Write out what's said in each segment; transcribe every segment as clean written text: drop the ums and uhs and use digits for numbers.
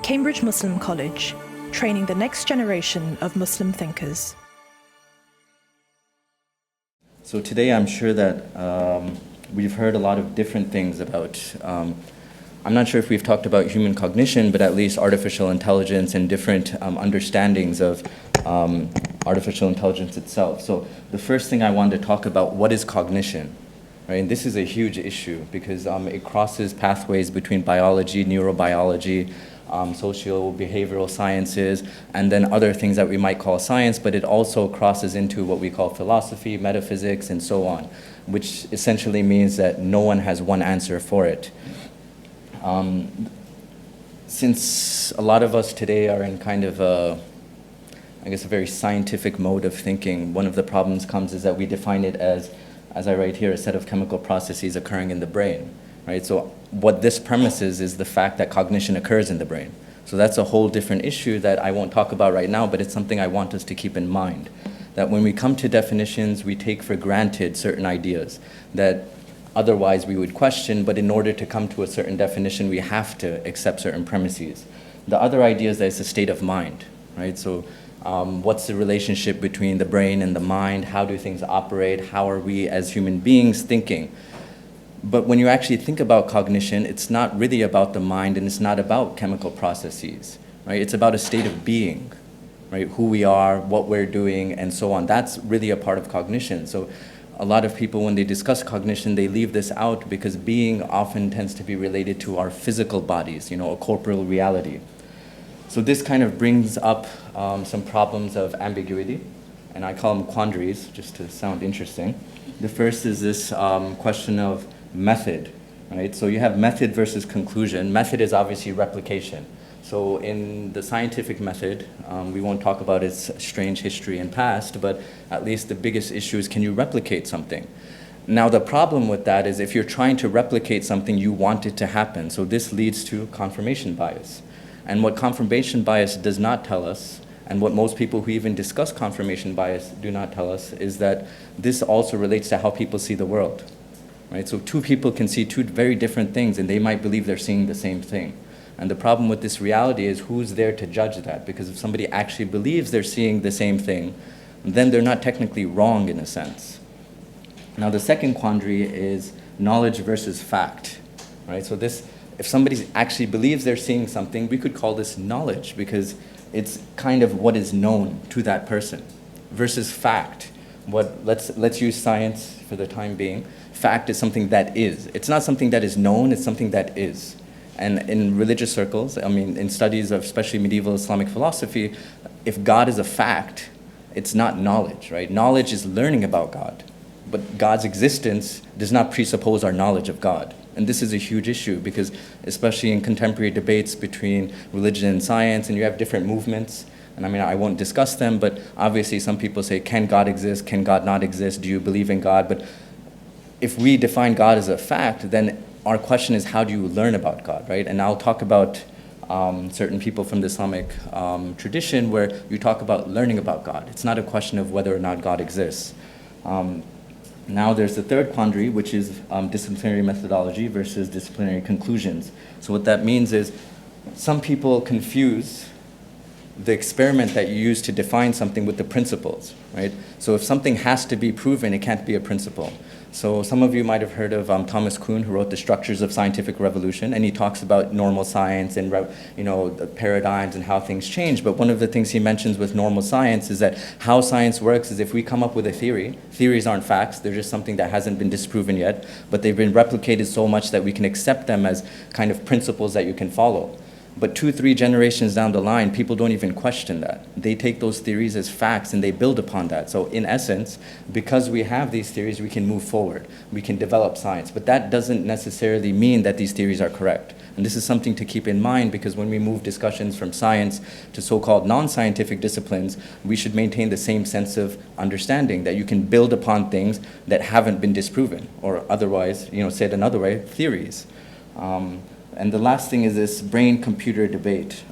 Cambridge Muslim College, training the next generation of Muslim thinkers. So today I'm sure that we've heard a lot of different things about, I'm not sure if we've talked about human cognition, but at least artificial intelligence and different understandings of artificial intelligence itself. So the first thing I wanted to talk about, what is cognition? Right? And this is a huge issue because it crosses pathways between biology, neurobiology, socio-behavioral sciences, and then other things that we might call science, but it also crosses into what we call philosophy, metaphysics, and so on, which essentially means that no one has one answer for it. Since a lot of us today are in kind of a very scientific mode of thinking, one of the problems comes is that we define it as I write here, a set of chemical processes occurring in the brain, right? So what this premises is the fact that cognition occurs in the brain. So that's a whole different issue that I won't talk about right now, but it's something I want us to keep in mind. That when we come to definitions, we take for granted certain ideas that otherwise we would question, but in order to come to a certain definition, we have to accept certain premises. The other idea is that it's a state of mind, right? So what's the relationship between the brain and the mind? How do things operate? How are we as human beings thinking? But when you actually think about cognition, it's not really about the mind and it's not about chemical processes, right? It's about a state of being, right? Who we are, what we're doing, and so on. That's really a part of cognition. So a lot of people, when they discuss cognition, they leave this out because being often tends to be related to our physical bodies, a corporeal reality. So this kind of brings up some problems of ambiguity, and I call them quandaries, just to sound interesting. The first is this question of method, right? So you have method versus conclusion. Method is obviously replication. So in the scientific method, we won't talk about its strange history and past, but at least the biggest issue is, can you replicate something? Now the problem with that is if you're trying to replicate something, you want it to happen. So this leads to confirmation bias. And what confirmation bias does not tell us, and what most people who even discuss confirmation bias do not tell us, is that this also relates to how people see the world, right? So two people can see two very different things, and they might believe they're seeing the same thing. And the problem with this reality is who's there to judge that? Because if somebody actually believes they're seeing the same thing, then they're not technically wrong in a sense. Now the second quandary is knowledge versus fact, right? So if somebody actually believes they're seeing something, we could call this knowledge because it's kind of what is known to that person versus fact. Let's use science for the time being. Fact is something that is. It's not something that is known, it's something that is. And in religious circles, in studies of especially medieval Islamic philosophy, if God is a fact, it's not knowledge, right? Knowledge is learning about God, but God's existence does not presuppose our knowledge of God. And this is a huge issue because especially in contemporary debates between religion and science, and you have different movements, and I won't discuss them, but obviously some people say, can God exist? Can God not exist? Do you believe in God? But if we define God as a fact, then our question is, how do you learn about God, right? And I'll talk about certain people from the Islamic tradition where you talk about learning about God. It's not a question of whether or not God exists. Now there's the third quandary, which is disciplinary methodology versus disciplinary conclusions. So what that means is some people confuse the experiment that you use to define something with the principles, right? So if something has to be proven, it can't be a principle. So some of you might have heard of Thomas Kuhn, who wrote The Structures of Scientific Revolution, and he talks about normal science and the paradigms and how things change. But one of the things he mentions with normal science is that how science works is if we come up with a theory, theories aren't facts, they're just something that hasn't been disproven yet, but they've been replicated so much that we can accept them as kind of principles that you can follow. But 2-3 generations down the line, people don't even question that. They take those theories as facts and they build upon that. So in essence, because we have these theories, we can move forward. We can develop science. But that doesn't necessarily mean that these theories are correct. And this is something to keep in mind because when we move discussions from science to so-called non-scientific disciplines, we should maintain the same sense of understanding that you can build upon things that haven't been disproven, or otherwise, said another way, theories. And the last thing is this brain-computer debate.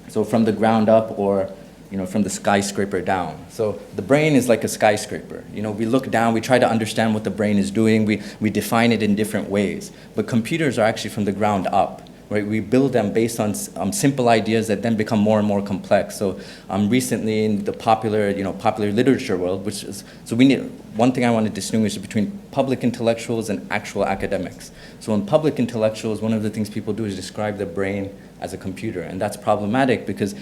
So from the ground up or from the skyscraper down. So the brain is like a skyscraper. We look down, we try to understand what the brain is doing, we define it in different ways. But computers are actually from the ground up, right? We build them based on simple ideas that then become more and more complex. So recently in the popular literature world, one thing I want to distinguish between public intellectuals and actual academics. So in public intellectuals, one of the things people do is describe the brain as a computer, and that's problematic because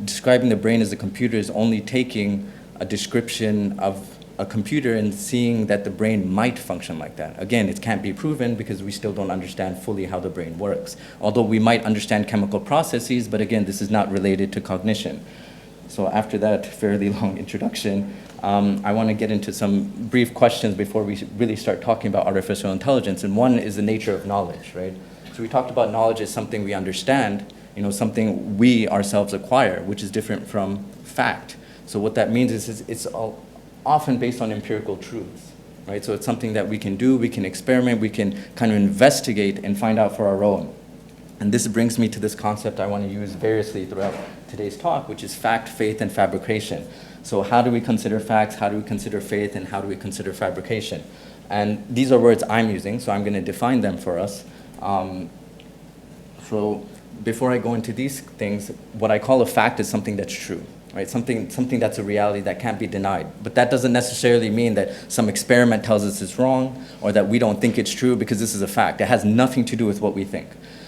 describing the brain as a computer is only taking a description of a computer and seeing that the brain might function like that. Again, it can't be proven because we still don't understand fully how the brain works. Although we might understand chemical processes, but again, this is not related to cognition. So after that fairly long introduction, I want to get into some brief questions before we really start talking about artificial intelligence. And one is the nature of knowledge, right? So we talked about knowledge as something we understand, something we ourselves acquire, which is different from fact. So what that means is it's often based on empirical truths, right? So it's something that we can do, we can experiment, we can kind of investigate and find out for our own. And this brings me to this concept I want to use variously throughout today's talk, which is fact, faith, and fabrication. So how do we consider facts, how do we consider faith, and how do we consider fabrication? And these are words I'm using, so I'm going to define them for us. So before I go into these things, what I call a fact is something that's true. Right? Something that's a reality that can't be denied. But that doesn't necessarily mean that some experiment tells us it's wrong or that we don't think it's true because this is a fact. It has nothing to do with what we think.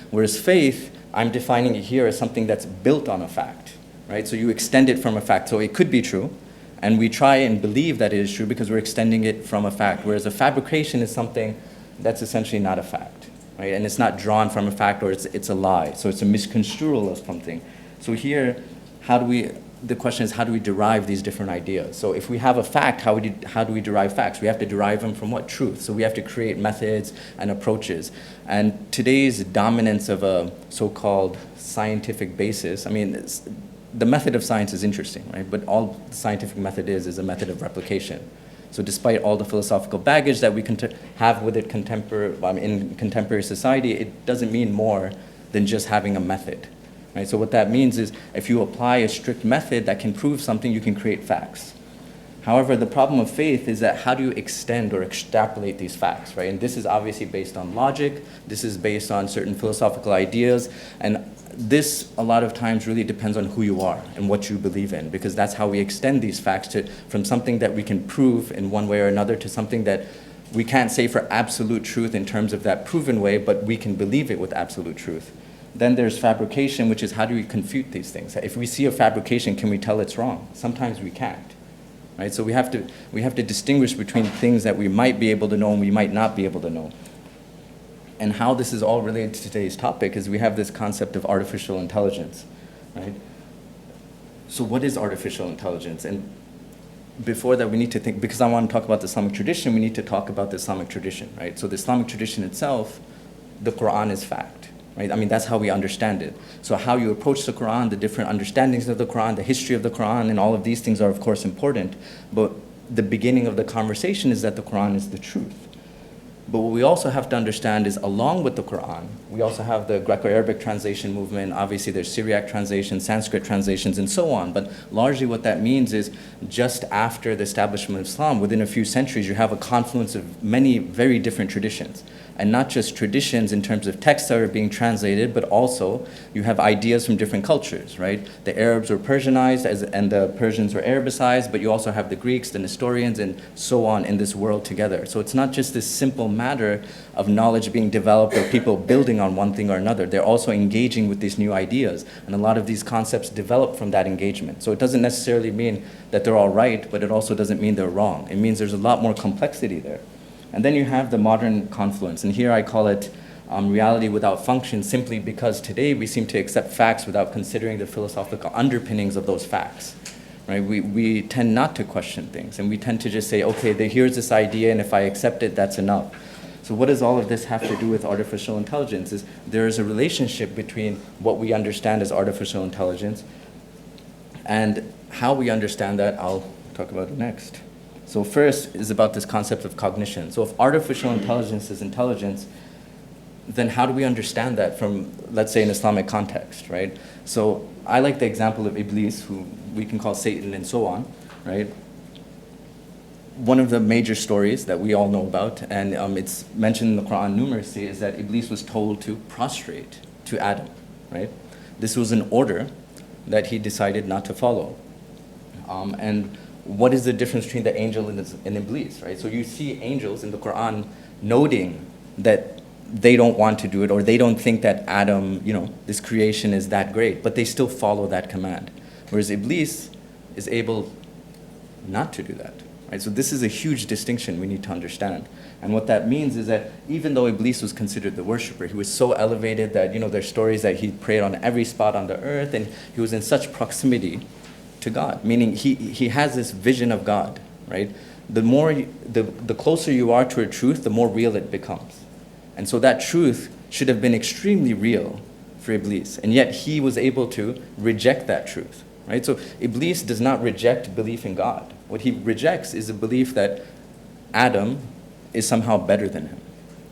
Whereas faith, I'm defining it here as something that's built on a fact. Right? So you extend it from a fact. So it could be true, and we try and believe that it is true because we're extending it from a fact. Whereas a fabrication is something that's essentially not a fact. Right? And it's not drawn from a fact, or it's a lie. So it's a misconstrual of something. So here, the question is, how do we derive these different ideas? So if we have a fact, how do we derive facts? We have to derive them from what? Truth. So we have to create methods and approaches. And today's dominance of a so-called scientific basis, the method of science is interesting, right? But all the scientific method is a method of replication. So despite all the philosophical baggage that we have with it in contemporary society, it doesn't mean more than just having a method. Right? So what that means is if you apply a strict method that can prove something, you can create facts. However, the problem of faith is that how do you extend or extrapolate these facts, right? And this is obviously based on logic. This is based on certain philosophical ideas. And this, a lot of times, really depends on who you are and what you believe in, because that's how we extend these facts from something that we can prove in one way or another to something that we can't say for absolute truth in terms of that proven way, but we can believe it with absolute truth. Then there's fabrication, which is how do we confute these things? If we see a fabrication, can we tell it's wrong? Sometimes we can't, right? So we have to distinguish between things that we might be able to know and we might not be able to know. And how this is all related to today's topic is we have this concept of artificial intelligence, right? So what is artificial intelligence? And before that, we need to think, because I want to talk about the Islamic tradition, we need to talk about the Islamic tradition, right? So the Islamic tradition itself, the Quran is fact. Right? That's how we understand it. So how you approach the Quran, the different understandings of the Quran, the history of the Quran, and all of these things are, of course, important. But the beginning of the conversation is that the Quran is the truth. But what we also have to understand is, along with the Quran, we also have the Greco-Arabic translation movement. Obviously, there's Syriac translations, Sanskrit translations, and so on. But largely what that means is just after the establishment of Islam, within a few centuries, you have a confluence of many very different traditions. And not just traditions in terms of texts that are being translated, but also you have ideas from different cultures, right? The Arabs were Persianized and the Persians were Arabicized, but you also have the Greeks, the Nestorians, and so on in this world together. So it's not just this simple matter of knowledge being developed or people building on one thing or another. They're also engaging with these new ideas, and a lot of these concepts develop from that engagement. So it doesn't necessarily mean that they're all right, but it also doesn't mean they're wrong. It means there's a lot more complexity there. And then you have the modern confluence, and here I call it reality without function, simply because today we seem to accept facts without considering the philosophical underpinnings of those facts. Right? We tend not to question things, and we tend to just say, okay, here's this idea, and if I accept it, that's enough. So what does all of this have to do with artificial intelligence? Is there is a relationship between what we understand as artificial intelligence and how we understand that. I'll talk about it next. So first is about this concept of cognition. So if artificial intelligence is intelligence, then how do we understand that from, let's say, an Islamic context, right? So I like the example of Iblis, who we can call Satan and so on, right? One of the major stories that we all know about, and it's mentioned in the Quran numerously, is that Iblis was told to prostrate to Adam, right? This was an order that he decided not to follow. And what is the difference between the angel and Iblis, right? So you see angels in the Quran noting that they don't want to do it, or they don't think that Adam, this creation is that great, but they still follow that command. Whereas Iblis is able not to do that, right? So this is a huge distinction we need to understand. And what that means is that even though Iblis was considered the worshiper, he was so elevated that, there's stories that he prayed on every spot on the earth, and he was in such proximity to God, meaning he has this vision of God, right? The closer you are to a truth, the more real it becomes. And so that truth should have been extremely real for Iblis, and yet he was able to reject that truth, right? So Iblis does not reject belief in God. What he rejects is a belief that Adam is somehow better than him,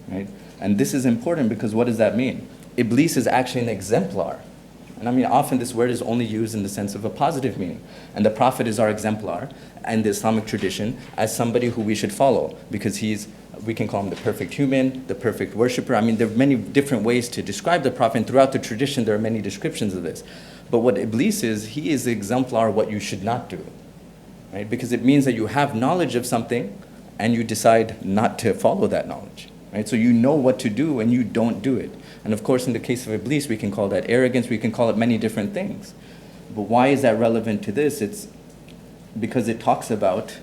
right? And this is important because what does that mean? Iblis is actually an exemplar. And I mean, often this word is only used in the sense of a positive meaning. And the Prophet is our exemplar in the Islamic tradition as somebody who we should follow because we can call him the perfect human, the perfect worshiper. I mean, there are many different ways to describe the Prophet, and throughout the tradition there are many descriptions of this. But what Iblis is, he is the exemplar of what you should not do, right? Because it means that you have knowledge of something and you decide not to follow that knowledge, right? So you know what to do and you don't do it. And of course, in the case of Iblis, we can call that arrogance, we can call it many different things. But why is that relevant to this? It's because it talks about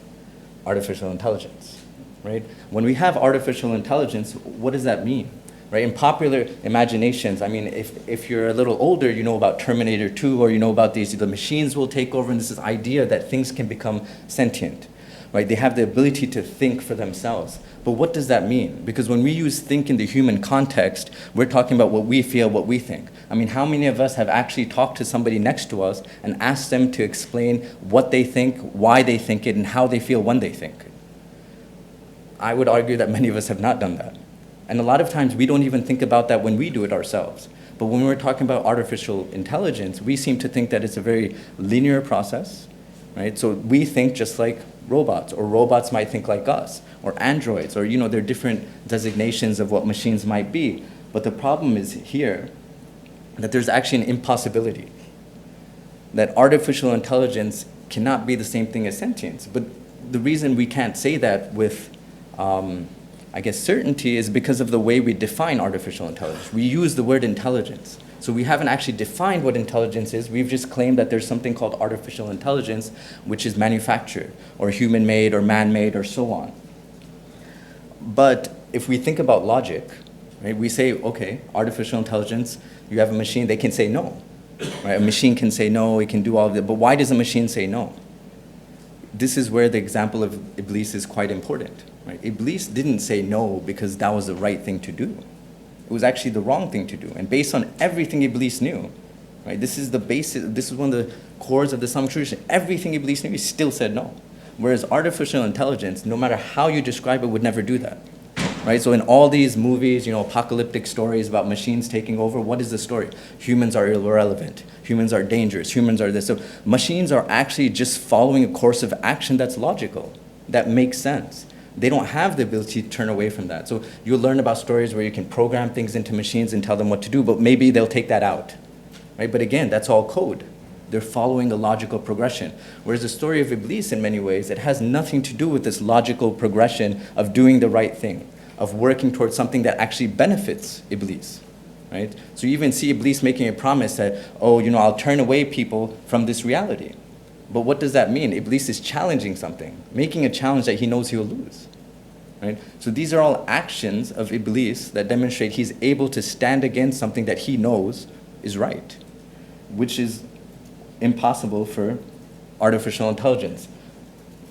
artificial intelligence, right? When we have artificial intelligence, what does that mean? Right? In popular imaginations, I mean, if you're a little older, you know about Terminator 2, or you know about the machines will take over, and this idea that things can become sentient. Right? They have the ability to think for themselves. But what does that mean? Because when we use think in the human context, we're talking about what we feel, what we think. I mean, how many of us have actually talked to somebody next to us and asked them to explain what they think, why they think it, and how they feel when they think it? I would argue that many of us have not done that. And a lot of times we don't even think about that when we do it ourselves. But when we're talking about artificial intelligence, we seem to think that it's a very linear process, right? So we think just like robots, or robots might think like us, or androids, or there are different designations of what machines might be. But the problem is here that there's actually an impossibility, that artificial intelligence cannot be the same thing as sentience. But the reason we can't say that with certainty is because of the way we define artificial intelligence. We use the word intelligence. So we haven't actually defined what intelligence is. We've just claimed that there's something called artificial intelligence, which is manufactured, or human-made, or man-made, or so on. But if we think about logic, right, we say, okay, artificial intelligence, you have a machine, they can say no. Right? A machine can say no, it can do all of that, but why does a machine say no? This is where the example of Iblis is quite important. Right? Iblis didn't say no because that was the right thing to do. It was actually the wrong thing to do. And based on everything Iblis knew, right, this is one of the cores of the Islamic tradition. Everything Iblis knew, he still said no. Whereas artificial intelligence, no matter how you describe it, would never do that. Right? So in all these movies, apocalyptic stories about machines taking over, what is the story? Humans are irrelevant. Humans are dangerous. Humans are this. So machines are actually just following a course of action that's logical, that makes sense. They don't have the ability to turn away from that. So you'll learn about stories where you can program things into machines and tell them what to do, but maybe they'll take that out. Right? But again, that's all code. They're following a logical progression. Whereas the story of Iblis, in many ways, it has nothing to do with this logical progression of doing the right thing, of working towards something that actually benefits Iblis. Right? So you even see Iblis making a promise that, I'll turn away people from this reality. But what does that mean? Iblis is challenging something, making a challenge that he knows he will lose. Right? So these are all actions of Iblis that demonstrate he's able to stand against something that he knows is right, which is impossible for artificial intelligence.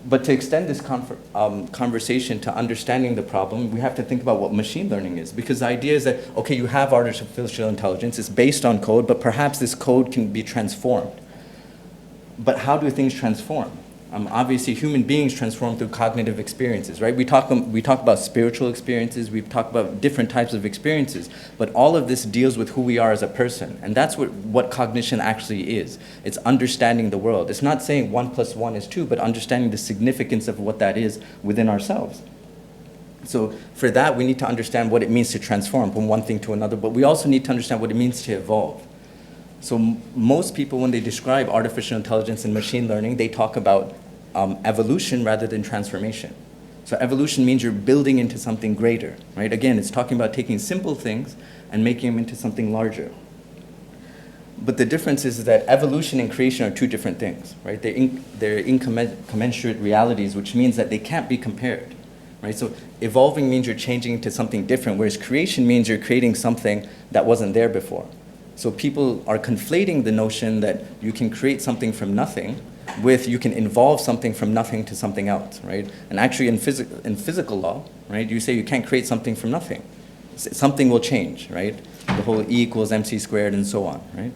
But to extend this conversation to understanding the problem, we have to think about what machine learning is. Because the idea is that, okay, you have artificial intelligence, it's based on code, but perhaps this code can be transformed. But how do things transform? Obviously, human beings transform through cognitive experiences, right? We talk about spiritual experiences, we talk about different types of experiences, but all of this deals with who we are as a person. And that's what cognition actually is. It's understanding the world. It's not saying 1 + 1 is 2, but understanding the significance of what that is within ourselves. So for that, we need to understand what it means to transform from one thing to another, but we also need to understand what it means to evolve. So most people, when they describe artificial intelligence and machine learning, they talk about evolution rather than transformation. So evolution means you're building into something greater, right? Again, it's talking about taking simple things and making them into something larger. But the difference is that evolution and creation are two different things, right? They're incommensurate realities, which means that they can't be compared, right? So evolving means you're changing into something different, whereas creation means you're creating something that wasn't there before. So people are conflating the notion that you can create something from nothing with you can evolve something from nothing to something else, right? And actually in physical law, right, you say you can't create something from nothing. Something will change, right? The whole E equals MC squared and so on, right?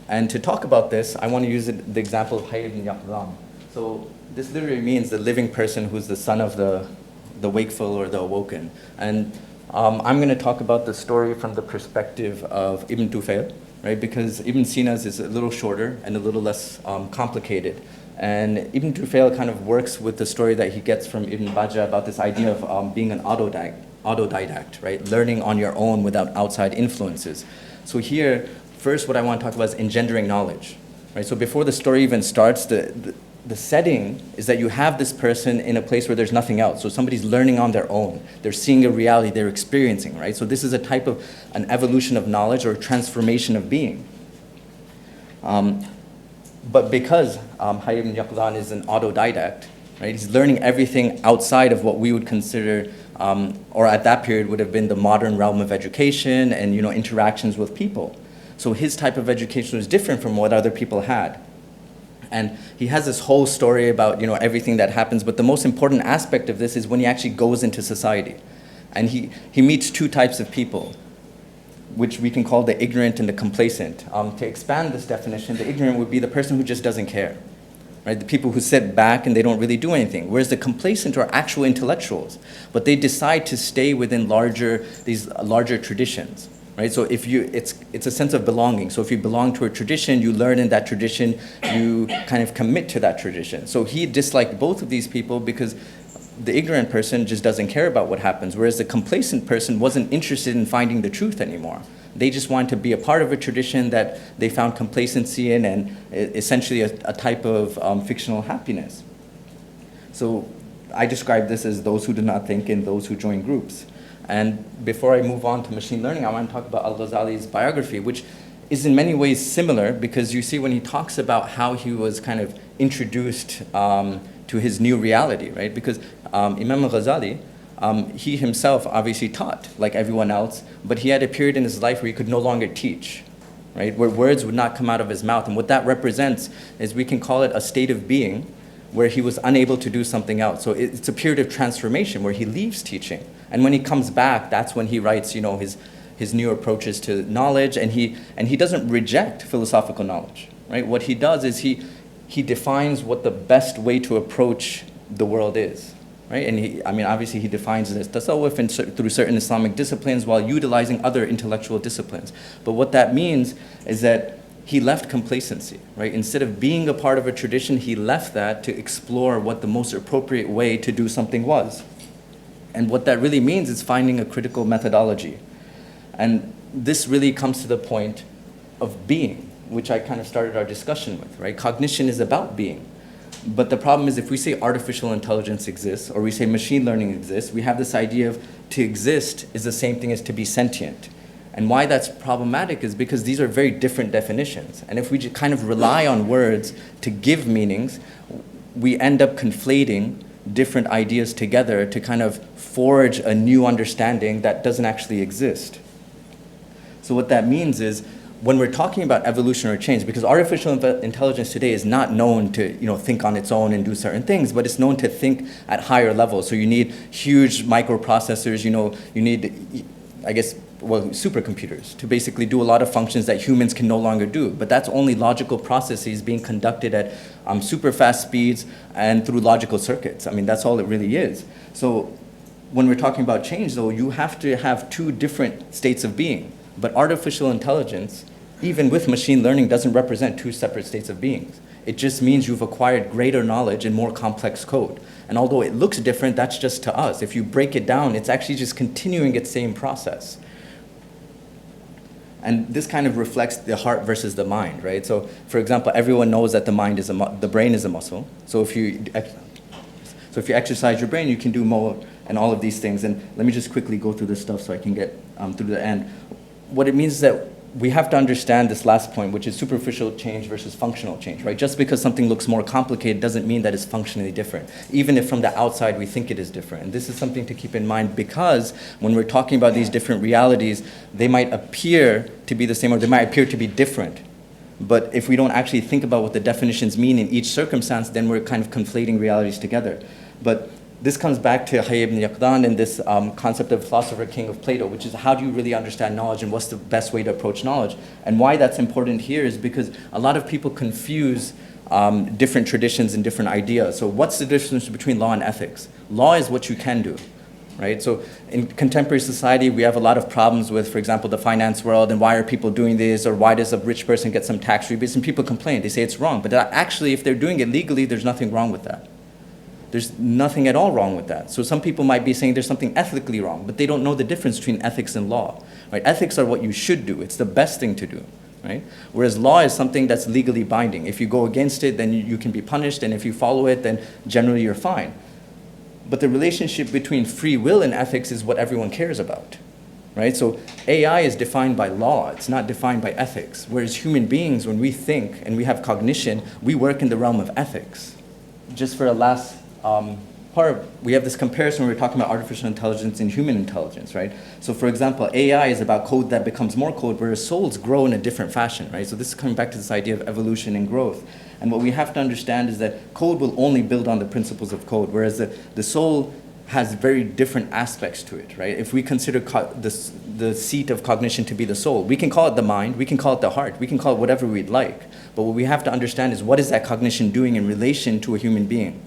And to talk about this, I want to use the example of Hayy ibn Yaqzan. So this literally means the living person who's the son of the wakeful or the awoken. And I'm going to talk about the story from the perspective of Ibn Tufayl, right? Because Ibn Sina's is a little shorter and a little less complicated. And Ibn Tufayl kind of works with the story that he gets from Ibn Bajjah about this idea of being an autodidact, right? Learning on your own without outside influences. So here, first what I want to talk about is engendering knowledge, right? So before the story even starts, the setting is that you have this person in a place where there's nothing else. So somebody's learning on their own. They're seeing a reality, they're experiencing, right? So this is a type of an evolution of knowledge or a transformation of being. But because Hayy ibn Yaqzan is an autodidact, right? He's learning everything outside of what we would consider, or at that period would have been the modern realm of education and interactions with people. So his type of education was different from what other people had. And he has this whole story about everything that happens, but the most important aspect of this is when he actually goes into society. And he meets two types of people, which we can call the ignorant and the complacent. To expand this definition, the ignorant would be the person who just doesn't care, right? The people who sit back and they don't really do anything. Whereas the complacent are actual intellectuals, but they decide to stay within these larger traditions. Right? So it's a sense of belonging. So if you belong to a tradition, you learn in that tradition, you kind of commit to that tradition. So he disliked both of these people because the ignorant person just doesn't care about what happens, whereas the complacent person wasn't interested in finding the truth anymore. They just wanted to be a part of a tradition that they found complacency in and essentially a type of fictional happiness. So I describe this as those who do not think and those who join groups. And before I move on to machine learning, I want to talk about Al-Ghazali's biography, which is in many ways similar because you see when he talks about how he was kind of introduced to his new reality, right? Because Imam al-Ghazali, he himself obviously taught like everyone else, but he had a period in his life where he could no longer teach, right? Where words would not come out of his mouth. And what that represents is we can call it a state of being where he was unable to do something else. So it's a period of transformation where he leaves teaching. And when he comes back, that's when he writes, his new approaches to knowledge, and he doesn't reject philosophical knowledge, right? What he does is he defines what the best way to approach the world is, right? And obviously he defines this tasawwuf and through certain Islamic disciplines while utilizing other intellectual disciplines. But what that means is that he left complacency, right? Instead of being a part of a tradition, he left that to explore what the most appropriate way to do something was. And what that really means is finding a critical methodology. And this really comes to the point of being, which I kind of started our discussion with, right? Cognition is about being. But the problem is if we say artificial intelligence exists or we say machine learning exists, we have this idea of to exist is the same thing as to be sentient. And why that's problematic is because these are very different definitions. And if we just kind of rely on words to give meanings, we end up conflating different ideas together to kind of forge a new understanding that doesn't actually exist. So what that means is when we're talking about evolution or change, because artificial intelligence today is not known to think on its own and do certain things, but it's known to think at higher levels. So you need huge microprocessors, you need, supercomputers to basically do a lot of functions that humans can no longer do. But that's only logical processes being conducted at super fast speeds and through logical circuits. That's all it really is. So when we're talking about change, though, you have to have two different states of being. But artificial intelligence, even with machine learning, doesn't represent two separate states of beings. It just means you've acquired greater knowledge and more complex code. And although it looks different, that's just to us. If you break it down, it's actually just continuing its same process. And this kind of reflects the heart versus the mind, right? So, for example, everyone knows that the brain is a muscle. So if you exercise your brain, you can do more and all of these things. And let me just quickly go through this stuff so I can get through the end. What it means is that we have to understand this last point, which is superficial change versus functional change, right? Just because something looks more complicated doesn't mean that it's functionally different, even if from the outside we think it is different. And this is something to keep in mind, because when we're talking about these different realities, they might appear to be the same or they might appear to be different. But if we don't actually think about what the definitions mean in each circumstance, then we're kind of conflating realities together. But this comes back to Hayy ibn Yaqdan and this concept of philosopher king of Plato, which is how do you really understand knowledge and what's the best way to approach knowledge? And why that's important here is because a lot of people confuse different traditions and different ideas. So what's the difference between law and ethics? Law is what you can do, right? So in contemporary society, we have a lot of problems with, for example, the finance world, and why are people doing this, or why does a rich person get some tax rebates? And people complain, they say it's wrong. But actually, if they're doing it legally, there's nothing wrong with that. There's nothing at all wrong with that. So some people might be saying there's something ethically wrong, but they don't know the difference between ethics and law, right? Ethics are what you should do. It's the best thing to do, right? Whereas law is something that's legally binding. If you go against it, then you can be punished, and if you follow it, then generally you're fine. But the relationship between free will and ethics is what everyone cares about, right? So AI is defined by law. It's not defined by ethics. Whereas human beings, when we think and we have cognition, we work in the realm of ethics. Just for a last part, we have this comparison where we're talking about artificial intelligence and human intelligence, right? So for example, AI is about code that becomes more code, whereas souls grow in a different fashion, right? So this is coming back to this idea of evolution and growth. And what we have to understand is that code will only build on the principles of code, whereas the soul has very different aspects to it, right? If we consider the seat of cognition to be the soul, we can call it the mind, we can call it the heart, we can call it whatever we'd like. But what we have to understand is, what is that cognition doing in relation to a human being?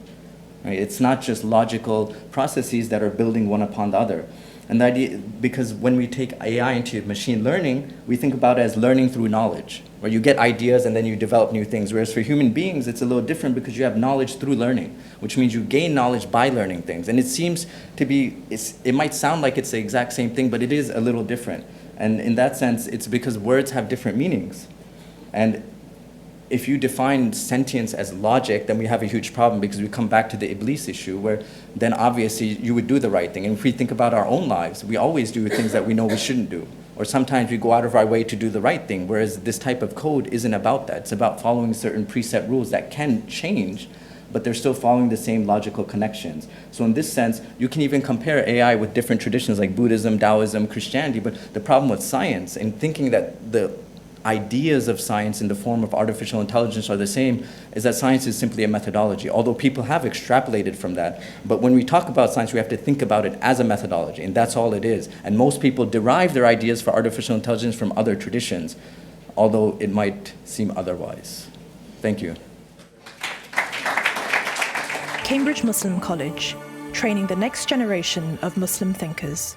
Right? It's not just logical processes that are building one upon the other. And the idea, because when we take AI into machine learning, we think about it as learning through knowledge, where you get ideas and then you develop new things. Whereas for human beings, it's a little different, because you have knowledge through learning, which means you gain knowledge by learning things. And it seems to be, it might sound like it's the exact same thing, but it is a little different. And in that sense, it's because words have different meanings. And if you define sentience as logic, then we have a huge problem, because we come back to the Iblis issue, where then obviously you would do the right thing. And if we think about our own lives, we always do things that we know we shouldn't do. Or sometimes we go out of our way to do the right thing, whereas this type of code isn't about that. It's about following certain preset rules that can change, but they're still following the same logical connections. So in this sense, you can even compare AI with different traditions like Buddhism, Taoism, Christianity, but the problem with science and thinking that the ideas of science in the form of artificial intelligence are the same is that science is simply a methodology, although people have extrapolated from that. But when we talk about science, we have to think about it as a methodology, and that's all it is. And most people derive their ideas for artificial intelligence from other traditions, although it might seem otherwise. Thank you. Cambridge Muslim College, training the next generation of Muslim thinkers.